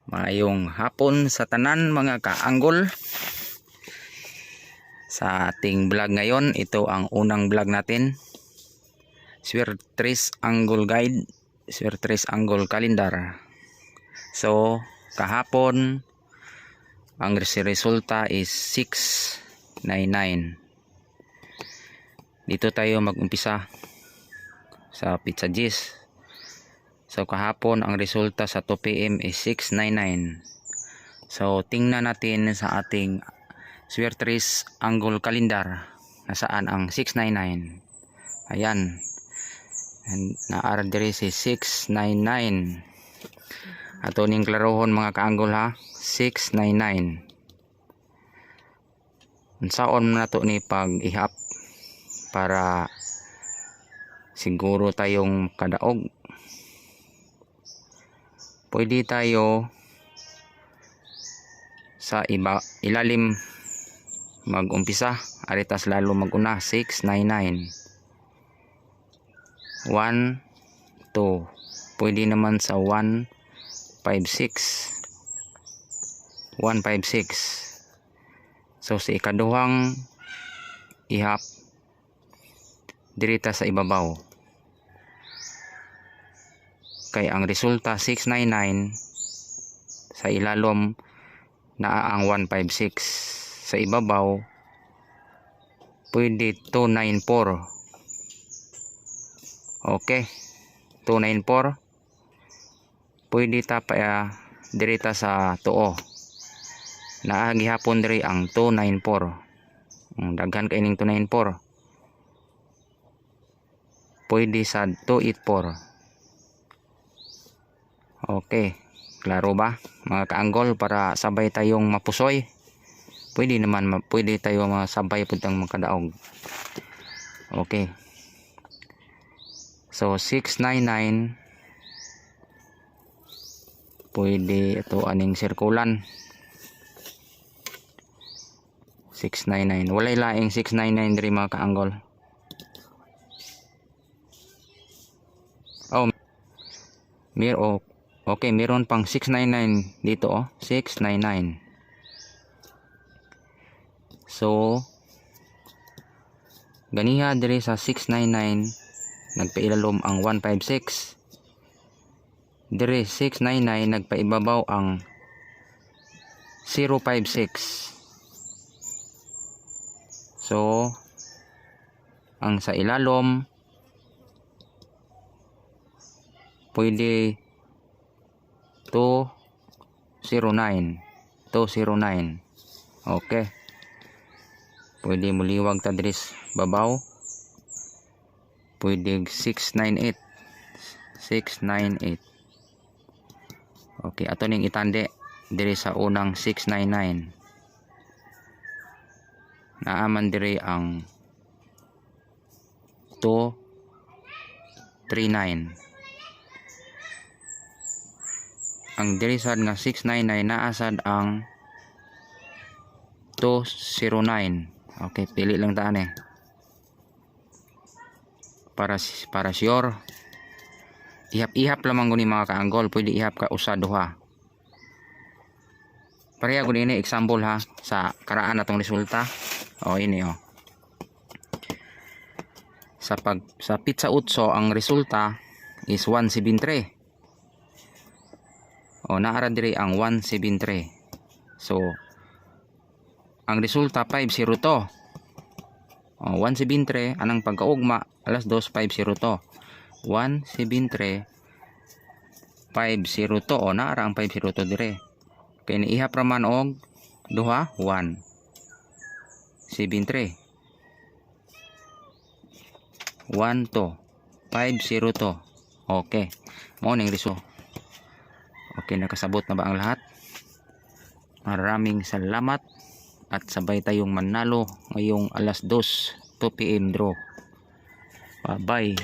Maayong hapon sa tanan mga kaanggol. Sa ating vlog ngayon, ito ang unang vlog natin. Swertres Angle Guide, Swertres Angle Calendar. So, kahapon ang resulta is 699. Dito tayo mag-umpisa sa Pizza G's. So kahapon ang resulta sa 2 PM is 699. So tingnan natin sa ating Swertres Angle Calendar nasaan ang 699. Ayan. Naara diri si 699. Ato ning klarohon mga kaanggol ha. 699. Unsaon na to ni pag ihap para siguro tayong kadaog. Pwede tayo sa ilalim mag-umpisa. Aritas lalo mag-una. 699. 1, 2. Pwede naman sa 156. 156. So sa ikaduhang ihap dirita sa ibabaw. Kay ang resulta 699 sa ilalom naa ang 156. Sa ibabaw pwede 294. Okay, 294. Pwede ta pa dirita sa tuo. Naa gihapon diri ang 294. Daghan kay ning 294. Pwede sa 284. Okay, klaro ba mga kaanggol para sabay tayong mapusoy? Pwede naman, pwede tayo masabay puntang makadaog. Okay. So 699 pwede ito aning sirkulan. 699. Walay laing 699 diri mga kaanggol. Oh, okay, meron pang 699 dito oh. 699. So ganiha diri sa 699 nagpailalom ang 156. Diri 699 nagpaibabaw ang 056. So ang sa ilalom pwede 209. 209. Okay. Pwede muliwag ta diri babaw. Pwede 698. 698. Okay, ato ning itande diri sa unang 699. Naaman diri ang 239. Ang diri sad nga 699 naasad ang 209. Okay, pili lang taan eh. Para sure. Ihap-ihap lamang guni mga kaanggol, pwede ihap ka usa duha. Pareha guni ini example ha sa karaan natong resulta. Oh, ini oh. Sa Pizza Utso ang resulta is 173. O naara diri ang 173. So ang resulta 502. O 173 anang pagkaugma alas 2 502. 173 502 o naara ang 502 dire. Kay niihap ra man og duha 1 73 1 2 502. Okay, mo ning resulta. Okay, nakasabot na ba ang lahat? Maraming salamat at sabay tayong manalo ngayong alas 2 PM draw. Bye bye.